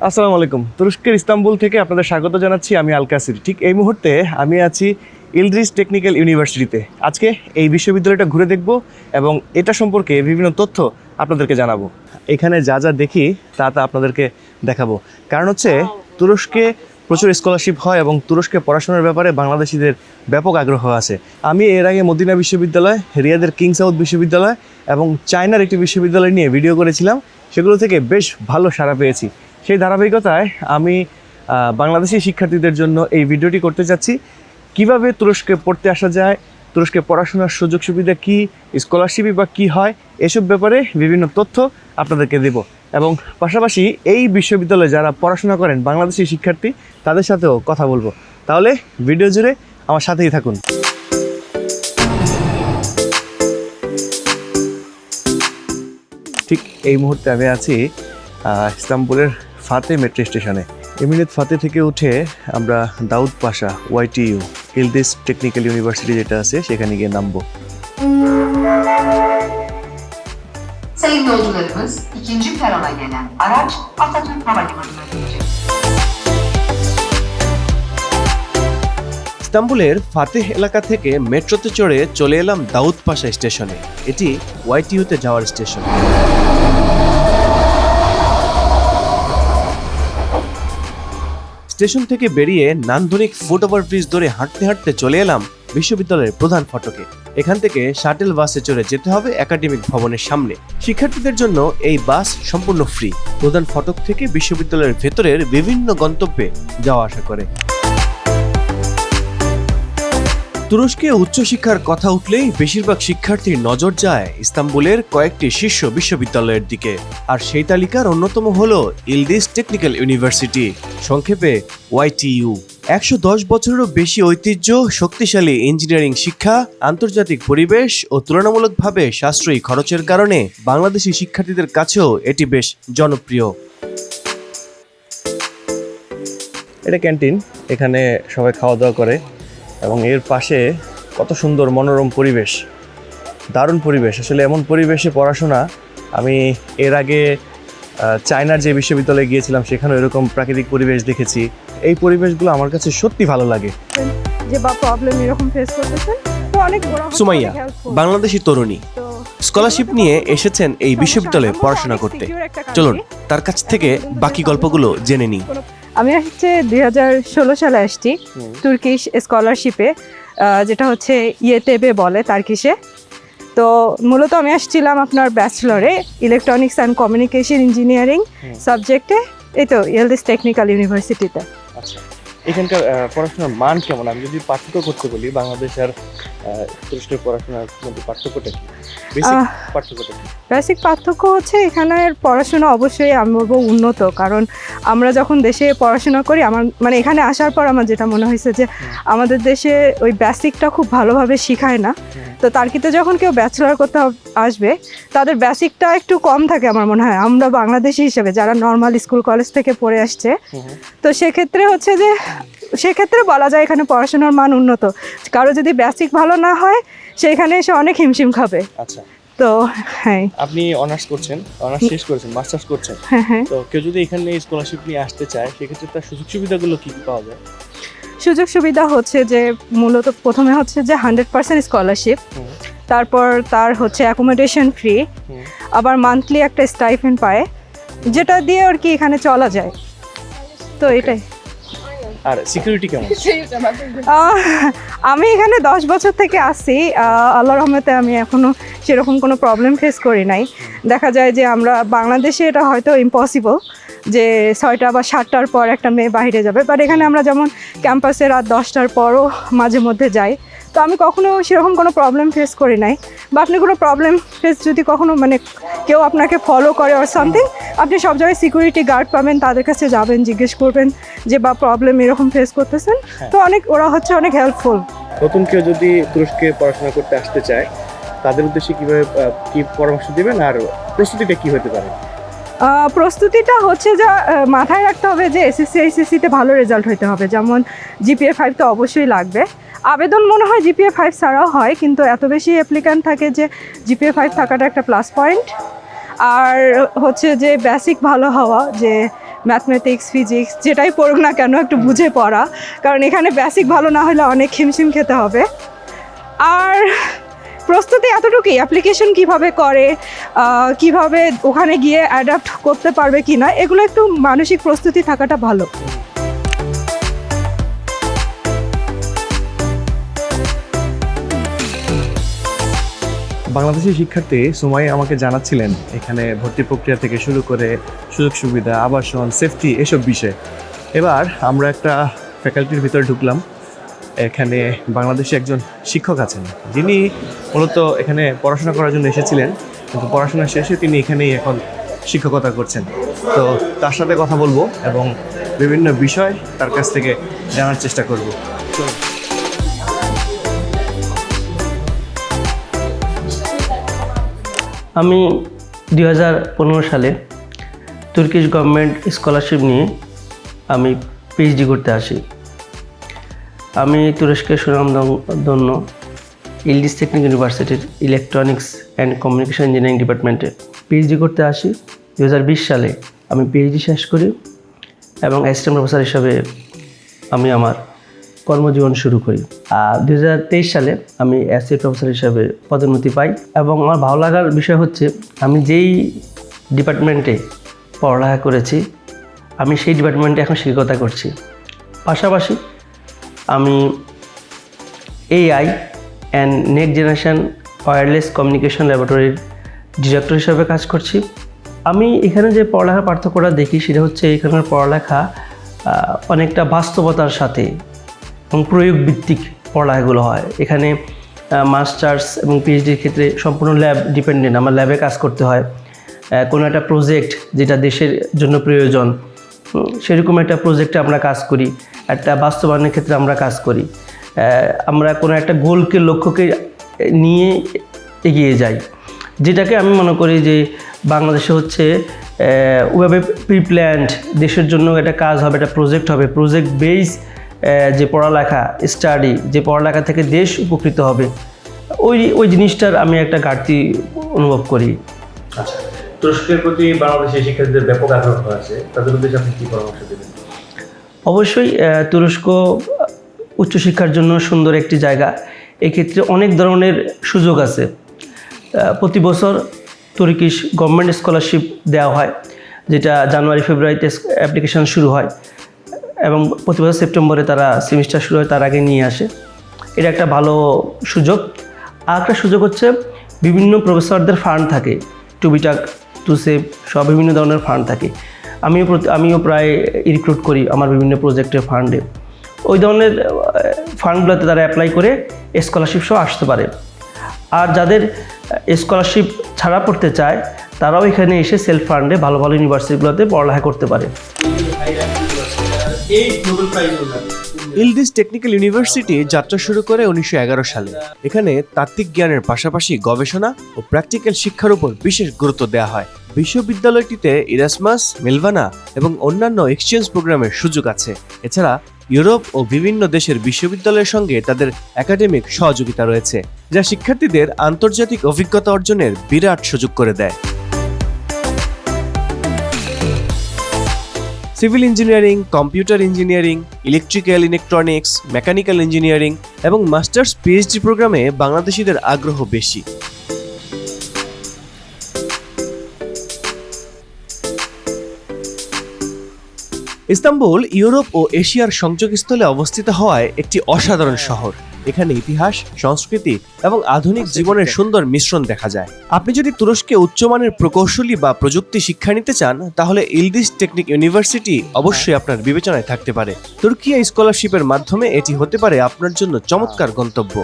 আসসালামু আলাইকুম। তুরস্কের ইস্তাম্বুল থেকে আপনাদের স্বাগত জানাচ্ছি। আমি আল কাসির। ঠিক এই মুহূর্তে আমি আছি ইলদ্রিজ টেকনিক্যাল ইউনিভার্সিটিতে। আজকে এই বিশ্ববিদ্যালয়টা ঘুরে দেখব এবং এটা সম্পর্কে বিভিন্ন তথ্য আপনাদেরকে জানাবো। এখানে যা যা দেখি তা আপনাদেরকে দেখাবো। কারণ হচ্ছে তুরস্কে প্রচুর স্কলারশিপ হয় এবং তুরস্কে পড়াশোনার ব্যাপারে বাংলাদেশিদের ব্যাপক আগ্রহ আছে। আমি এর আগে মদিনা বিশ্ববিদ্যালয়, রিয়াদের কিং সাউথ বিশ্ববিদ্যালয় এবং চায়নার একটি বিশ্ববিদ্যালয় নিয়ে ভিডিও করেছিলাম। সেগুলো থেকে বেশ ভালো সাড়া পেয়েছি। সেই ধারাবাহিকতায় আমি বাংলাদেশি শিক্ষার্থীদের জন্য এই ভিডিওটি করতে যাচ্ছি। কিভাবে তুরস্কে পড়তে আসা যায়, তুরস্কে পড়াশোনার সুযোগ সুবিধা কী, স্কলারশিপই বা কী হয়, এসব ব্যাপারে বিভিন্ন তথ্য আপনাদেরকে দেব। এবং পাশাপাশি এই বিশ্ববিদ্যালয়ে যারা পড়াশোনা করেন বাংলাদেশি শিক্ষার্থী, তাদের সাথেও কথা বলবো। তাহলে ভিডিও জুড়ে আমার সাথেই থাকুন। ঠিক এই মুহূর্তে আমি আছি ইস্তাম্বুলের ফাতে মেট্রো স্টেশনে। এমিরেত ফাতে থেকে উঠে আমরা দাউদ পাশা YTU ইলদ্রিজ টেকনিক্যাল ইউনিভার্সিটি যেটা আছে সেখানে গিয়ে নামবো। Sayın yolcularımız, ikinci perona gelen araç Atatürk Havalimanı'na gelecek. ইস্তাম্বুলের ফাতেহ এলাকা থেকে মেট্রোতে চড়ে চলে এলাম দাউদ পাশা স্টেশনে। এটি YTUতে যাওয়ার স্টেশন। স্টেশন থেকে বেরিয়ে নান্দনিক ফুট ওভারব্রিজ ধরে হাঁটতে হাঁটতে চলে এলাম বিশ্ববিদ্যালয়ের প্রধান ফটকে। এখান থেকে শাটেল বাসে চড়ে যেতে হবে একাডেমিক ভবনের সামনে। শিক্ষার্থীদের জন্য এই বাস সম্পূর্ণ ফ্রি। প্রধান ফটক থেকে বিশ্ববিদ্যালয়ের ভেতরের বিভিন্ন গন্তব্যে যাওয়া আসা করে। তুরস্কে উচ্চশিক্ষার কথা উঠলেই বেশিরভাগ শিক্ষার্থীর নজর যায় ইস্তাম্বুলের কয়েকটি শীর্ষ বিশ্ববিদ্যালয়ের দিকে। আর সেই তালিকার অন্যতম হল ইলদ্রিজ টেকনিক্যাল ইউনিভার্সিটি, সংক্ষেপে YTU। 110 বছরেরও বেশি ঐতিহ্য, শক্তিশালী ইঞ্জিনিয়ারিং শিক্ষা, আন্তর্জাতিক পরিবেশ ও তুলনামূলকভাবে সাশ্রয়ী খরচের কারণে বাংলাদেশি শিক্ষার্থীদের কাছেও এটি বেশ জনপ্রিয়। এটা ক্যান্টিন, এখানে সবাই খাওয়া দাওয়া করে এবং এর পাশে কত সুন্দর মনোরম পরিবেশ, দারুণ পরিবেশ। আসলে এমন পরিবেশে পড়াশোনা আমি এর আগে চায়নার যে বিশ্ববিদ্যালয়ে গিয়েছিলাম সেখানেও এরকম প্রাকৃতিক পরিবেশ দেখেছি। এই পরিবেশগুলো আমার কাছে সত্যি ভালো লাগে। যে বা প্রবলেম এরকম ফেস করতেছেন তো অনেক বড় সুমাইয়া বাংলাদেশি তরুণী, স্কলারশিপ নিয়ে এসেছেন এই বিশ্ববিদ্যালয়ে পড়াশোনা করতে। চলুন তার কাছ থেকে বাকি গল্পগুলো জেনে নিই। আমি হচ্ছে 2016 সালে আসছি তুর্কিশ স্কলারশিপে, যেটা হচ্ছে ইয়েতেবে বলে তার্কিশে। তো মূলত আমি আসছিলাম আপনার ব্যাচেলরে ইলেকট্রনিক্স অ্যান্ড কমিউনিকেশন ইঞ্জিনিয়ারিং সাবজেক্টে, এই তো ইলদ্রিজ টেকনিক্যাল ইউনিভার্সিটিতে। আচ্ছা, এখানকার পড়াশোনার মান কেমন? আমি যদি পার্থক্য করতে বলি বাংলাদেশ আর তুরস্কের পড়াশোনার মধ্যে পার্থক্যটা কি? বেসিক পার্থক্য হচ্ছে এখানের পড়াশোনা অবশ্যই আমি বলবো উন্নত। কারণ আমরা যখন দেশে পড়াশোনা করি, আমার মানে এখানে আসার পর আমার যেটা মনে হয়েছে যে আমাদের দেশে ওই বেসিকটা খুব ভালোভাবে শেখায় না। তো তার্কিতে যখন কেউ ব্যাচেলার করতে আসবে তাদের বেসিকটা একটু কম থাকে আমার মনে হয়। আমরা বাংলাদেশি হিসেবে যারা নর্মাল স্কুল কলেজ থেকে পড়ে আসছে, তো সেক্ষেত্রে হচ্ছে যে সেক্ষেত্রে বলা যায় এখানে পড়াশোনার মান উন্নত। কারো যদি বেসিক ভালো না হয় সেখানে এসে অনেক হিমশিম খাবে। আচ্ছা, তো হ্যাঁ, আপনি অনার্স করছেন, অনার্স শেষ করেছেন, মাস্টার্স করছেন। হ্যাঁ, তো কেউ যদি এখানে স্কলারশিপ নিয়ে আসতে চায় সেক্ষেত্রে তার সুযোগ সুবিধাগুলো কি কি পাওয়া যায়? সুযোগ সুবিধা হচ্ছে যে মূলত প্রথমে হচ্ছে যে 100% স্কলারশিপ, তারপর তার হচ্ছে অ্যাকোমোডেশন ফ্রি, আবার মান্থলি একটা স্টাইপেন্ড পায় যেটা দিয়ে আর কি এখানে চলা যায়। তো এটাই। আর সিকিউরিটি কেমন? আমি এখানে 10 বছর থেকে আসছি, আল্লাহর রহমতে আমি এখনো সেরকম কোনো প্রবলেম ফেস করি নাই। দেখা যায় যে আমরা বাংলাদেশে এটা হয়তো ইম্পসিবল যে 6টা বা 7টার পর একটা মেয়ে বাইরে যাবে, বাট এখানে আমরা যেমন ক্যাম্পাসে রাত 10টার পরও মাঝে মধ্যে যাই। তো আমি কখনো সেরকম কোনো প্রবলেম ফেস করি নাই। বা আপনি কোনো প্রবলেম ফেস যদি কখনো মানে কেউ আপনাকে ফলো করে অর সামথিং, আপনি সব জায়গায় সিকিউরিটি গার্ড পাবেন, তাদের কাছে যাবেন, জিজ্ঞেস করবেন যে বা প্রবলেম এরকম ফেস করতেছেন। তো ওরা হচ্ছে অনেক হেল্পফুল। নতুন কেউ যদি তুরস্কে পড়াশোনা করতে আসতে চায় তাদের উদ্দেশ্যে কীভাবে কি পরামর্শ দেবেন আর প্রস্তুতিটা কী হতে পারে? প্রস্তুতিটা হচ্ছে যা মাথায় রাখতে হবে যে SSC ICSE-তে ভালো রেজাল্ট হতে হবে। যেমন GPA 5 তো অবশ্যই লাগবে। আবেদন মনে হয় GPA 5 ছাড়াও হয়, কিন্তু এত বেশি অ্যাপ্লিক্যান্ট থাকে যে GPA 5 থাকাটা একটা প্লাস পয়েন্ট। আর হচ্ছে যে বেসিক ভালো হওয়া, যে ম্যাথমেটিক্স ফিজিক্স যেটাই পড়ুক না কেন একটু বুঝে পড়া, কারণ এখানে বেসিক ভালো না হলে অনেক হিমশিম খেতে হবে। আর প্রস্তুতি এতটুকুই, অ্যাপ্লিকেশন কিভাবে করে, কিভাবে ওখানে গিয়ে অ্যাডাপ্ট করতে পারবে কি না, এগুলো একটু মানসিক প্রস্তুতি থাকাটা ভালো। বাংলাদেশি শিক্ষার্থী সুমাই আমাকে জানাচ্ছিলেন এখানে ভর্তি প্রক্রিয়া থেকে শুরু করে সুযোগ সুবিধা, আবাসন, সেফটি এসব বিষয়ে। এবার আমরা একটা ফ্যাকাল্টির ভিতরে ঢুকলাম। এখানে বাংলাদেশি একজন শিক্ষক আছেন যিনি মূলত এখানে পড়াশোনা করার জন্য এসেছিলেন, কিন্তু পড়াশোনা শেষে তিনি এখানেই এখন শিক্ষকতা করছেন। তো তার সাথে কথা বলবো এবং বিভিন্ন বিষয় তার কাছ থেকে জানার চেষ্টা করব। আমি 2015 সালে তুর্কিশ গভর্নমেন্ট স্কলারশিপ নিয়ে আমি পিএইচডি করতে আসি। আমি তুরস্কের সুনামধন্য ইলদিজ টেকনিক্যাল ইউনিভার্সিটির ইলেকট্রনিক্স অ্যান্ড কমিউনিকেশন ইঞ্জিনিয়ারিং ডিপার্টমেন্টে পিএইচডি করতে আসি। 2020 সালে আমি পিএইচডি শেষ করি এবং অ্যাসিস্ট্যান্ট প্রফেসর হিসাবে আমি আমার কর্মজীবন শুরু করি। আর 2023 সালে আমি অ্যাসিস্ট্যান্ট প্রফেসর হিসাবে পদোন্নতি পাই। এবং আমার ভালো লাগার বিষয় হচ্ছে আমি যেই ডিপার্টমেন্টে পড়ালেখা করেছি আমি সেই ডিপার্টমেন্টে এখন শিক্ষকতা করছি। পাশাপাশি আমি AI and next generation wireless communication ল্যাবরেটরির ডিরেক্টর হিসাবে কাজ করছি। আমি এখানে যে পড়ালেখার পার্থক্যটা দেখি সেটা হচ্ছে এখানের পড়ালেখা অনেকটা বাস্তবতার সাথে এবং প্রয়োগভিত্তিক পড়ালেখাগুলো হয়। এখানে মাস্টার্স এবং পিএইচডির ক্ষেত্রে সম্পূর্ণ ল্যাব ডিপেন্ডেন্ট, আমার ল্যাবে কাজ করতে হয়। কোনো একটা প্রজেক্ট যেটা দেশের জন্য প্রয়োজন সেরকম একটা প্রজেক্টে আমরা কাজ করি, একটা বাস্তবায়নের ক্ষেত্রে আমরা কাজ করি। আমরা কোনো একটা গোলকে লক্ষ্যকে নিয়ে এগিয়ে যাই, যেটাকে আমি মনে করি যে বাংলাদেশে হচ্ছে ওইভাবে প্রিপ্ল্যান্ড দেশের জন্য একটা কাজ হবে, একটা প্রজেক্ট হবে, প্রজেক্ট বেস যে পড়ালেখা স্টাডি, যে পড়ালেখা থেকে দেশ উপকৃত হবে, ওই জিনিসটার আমি একটা ঘাটতি অনুভব করি। আচ্ছা, তুরস্কের প্রতি বাংলাদেশি শিক্ষার্থীদের ব্যাপক আগ্রহ আছে, তাদের উদ্দেশ্যে আপনি কী পরামর্শ দেবেন? অবশ্যই তুরস্ক উচ্চশিক্ষার জন্য সুন্দর একটি জায়গা। এক্ষেত্রে অনেক ধরনের সুযোগ আছে। প্রতি বছর তুর্কিশ গভর্নমেন্ট স্কলারশিপ দেওয়া হয়, যেটা জানুয়ারি ফেব্রুয়ারিতে অ্যাপ্লিকেশন শুরু হয় এবং প্রতি বছর সেপ্টেম্বরে তারা সেমিস্টার শুরু হয়, তার আগে নিয়ে আসে। এটা একটা ভালো সুযোগ। আর একটা সুযোগ হচ্ছে বিভিন্ন প্রফেসরদের ফান্ড থাকে, টুবিটাক, টুসেভ, সব বিভিন্ন ধরনের ফান্ড থাকে। আমিও প্রায় রিক্রুট করি আমার বিভিন্ন প্রজেক্টের ফান্ডে। ওই ধরনের ফান্ডগুলোতে তারা অ্যাপ্লাই করে স্কলারশিপ সহ আসতে পারে। আর যাদের স্কলারশিপ ছাড়া পড়তে চায় তারাও এখানে এসে সেলফ ফান্ডে ভালো ভালো ইউনিভার্সিটিগুলোতে পড়ালেখা করতে পারে। ইলদিজ টেকনিক্যাল ইউনিভার্সিটি যাত্রা শুরু করে 1911 সালে। এখানে তাত্ত্বিক জ্ঞানের পাশাপাশি গবেষণা ও প্র্যাকটিক্যাল শিক্ষার উপর বিশেষ গুরুত্ব দেওয়া হয়। বিশ্ববিদ্যালয়টিতে ইরাসমাস, মেলভানা এবং অন্যান্য এক্সচেঞ্জ প্রোগ্রামের সুযোগ আছে। এছাড়া ইউরোপ ও বিভিন্ন দেশের বিশ্ববিদ্যালয়ের সঙ্গে তাদের একাডেমিক সহযোগিতা রয়েছে, যা শিক্ষার্থীদের আন্তর্জাতিক অভিজ্ঞতা অর্জনের বিরাট সুযোগ করে দেয়। Civil engineering, computer engineering, electrical electronics, mechanical engineering এবং মাস্টার্স পিএইচডি প্রোগ্রামে বাংলাদেশিদের আগ্রহ বেশি। ইস্তাম্বুল ইউরোপ ও এশিয়ার সংযোগস্থলে অবস্থিত হওয়ায় একটি অসাধারণ শহর। এখানে ইতিহাস, সংস্কৃতি এবং আধুনিক জীবনের সুন্দর মিশ্রণ দেখা যায়। আপনি যদি তুরস্কে উচ্চমানের প্রকৌশলী বা প্রযুক্তি শিক্ষা নিতে চান তাহলে ইলদিজ টেকনিক ইউনিভার্সিটি অবশ্যই আপনার বিবেচনায় থাকতে পারে। তুর্কিয়া স্কলারশিপের মাধ্যমে এটি হতে পারে আপনার জন্য চমৎকার গন্তব্য।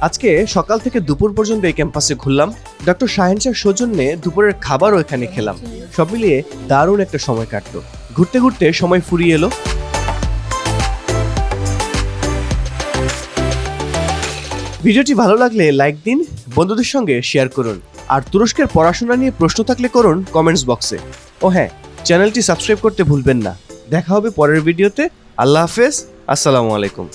আজকে সকাল থেকে দুপুর পর্যন্ত এই ক্যাম্পাসে ঘুরলাম। ডক্টর শাহেন শাহর সৌজন্যে দুপুরের খাবারও এখানে খেলাম। সব মিলিয়ে দারুণ একটা সময় কাটলো। ঘুরতে ঘুরতে সময় ফুরিয়ে এলো। ভিডিওটি ভালো লাগলে লাইক দিন, বন্ধুদের সঙ্গে শেয়ার করুন। আর তুরস্কের পড়াশোনা নিয়ে প্রশ্ন থাকলে করুন কমেন্টস বক্সে। ও হ্যাঁ, চ্যানেলটি সাবস্ক্রাইব করতে ভুলবেন না। দেখা হবে পরের ভিডিওতে। আল্লাহ হাফেজ, আসসালামু আলাইকুম।